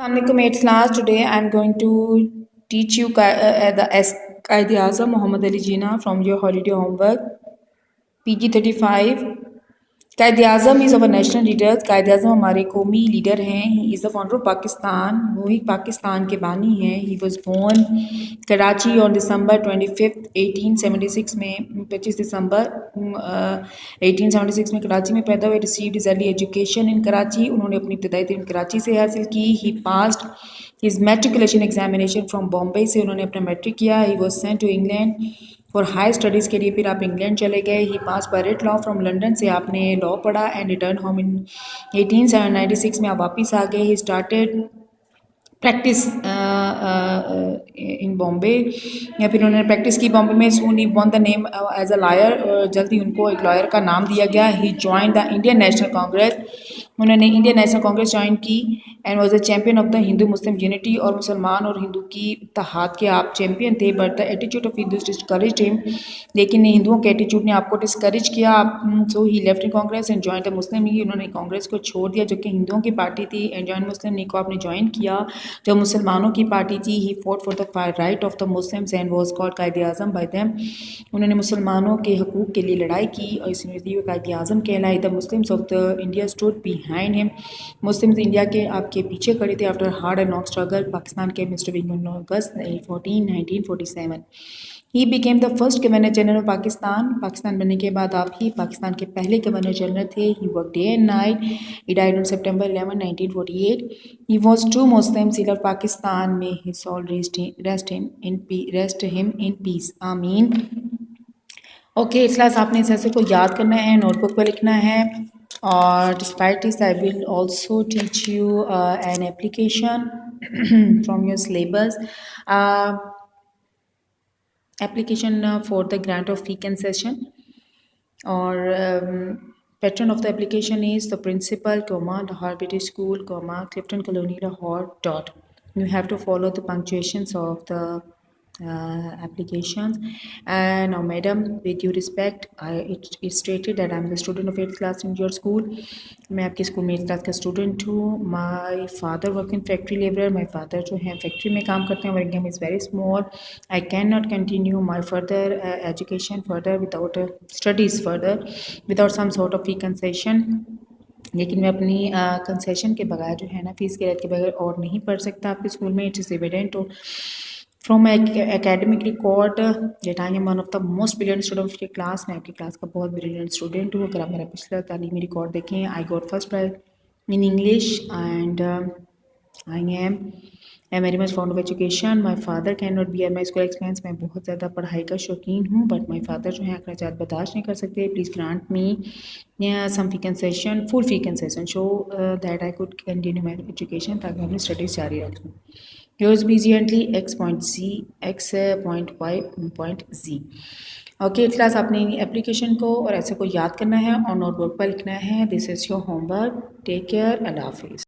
Assalamualaikum 8th class. Today I am going to teach you the Qaid-e-Azam Muhammad Ali Jinnah from your holiday homework PG 35. Quaid Azam is our national leader. Quaid Azam हमारे कौमी leader हैं। He is the founder of Pakistan. वो ही पाकिस्तान के बानी हैं। He was born Karachi on December 25 1876 में 25 दिसंबर 1876 में कराची में पैदा हुए। Received is early education in Karachi. उन्होंने अपनी इब्तदाई तालीम कराची से हासिल की। He passed his matriculation examination from Bombay से उन्होंने अपना मैट्रिक किया। He was sent to England for high studies के लिए फिर आप इंग्लैंड चले गए। He passed bar at law from London से आपने लॉ पढ़ा एंड रिटर्न होम इन 1896 में आप वापस आ गए। He started practice in Bombay या फिर उन्होंने प्रैक्टिस की बॉम्बे में। Soon he won the name as a lawyer. जल्दी उनको एक लॉयर का नाम दिया गया। He join the Indian National Congress. उन्होंने इंडियन नेशनल कांग्रेस ज्वाइन की and was the champion of the Hindu Muslim unity. और मुसलमान और हिंदू की इत्तेहाद के आप चैम्पियन थे। But the attitude of Hindus discouraged him. लेकिन हिंदुओं के एटीट्यूड ने आपको डिस्करेज किया। So he left in Congress and join the Muslim League. उन्होंने कांग्रेस को छोड़ दिया जो कि हिंदुओं की पार्टी थी एंड जॉइन मुस्लिम लीग को आपने ज्वाइन किया जो मुसलमानों की पार्टी थी। He fought for the right of the Muslims and was called Quaid-e-Azam bye them. उन्होंने मुसलमानों के हकूक़ के लिए लड़ाई की और इस यूनिवर्सिटी को कायद-ए-आज़म कहलाई। The Muslims of the India stood behind him. Muslims India के आपके पीछे खड़े थे। After hard and long struggle Pakistan के minister in August 1947 he became the first governor general of Pakistan. Pakistan बनने के बाद आप ही पाकिस्तान के पहले गवर्नर जनरल थे। He work day and night. He died on September 11, 1948. He was true Muslim. He loved Pakistan. May his soul rest him in peace. आमीन। Okay इस class आपने इस ऐसे को याद करना है, नोटबुक पर लिखना है और despite this I will also teach you an application from your syllabus. Application for the grant of fee concession or patron of the application is the principal, Lahore British School, Clifton Colony, Lahore. You have to follow the punctuations of the applications. And now madam, with due respect, it is stated that I am the student of 8th class in your school. मैं आपके school में 8th class का student हूँ। My father work in factory labour. My father जो है factory में काम करते हैं। Work income is very small. I can not continue my further education further without studies further without some sort of fee concession. लेकिन मैं अपनी concession के बगैर जो है ना फीस के रेट के बगैर और नहीं पढ़ सकता आपके स्कूल में। It is evident from academic record that I am one of the most brilliant student of your class. मैं आपकी क्लास का बहुत ब्रिलियंट स्टूडेंट हूँ। अगर आप मेरा पिछला तालीमी रिकॉर्ड देखें, I got first prize in English and I am very much found of education. My father can not be my school expense. मैं बहुत ज़्यादा पढ़ाई का शौकीन हूँ बट माई फादर जो है अखराजात बर्दाश्त नहीं कर सकते। Please grant me some fee concession, full fee concession so that I could continue my education ताकि मैं अपनी स्टडीज़ जारी रखूँ। Yours obediently X.Y.Z. ओके इस क्लास आपने एप्लीकेशन को और ऐसे को याद करना है और नोटबुक पर लिखना है। This is your homework. Take care. अल्लाह हाफिज़।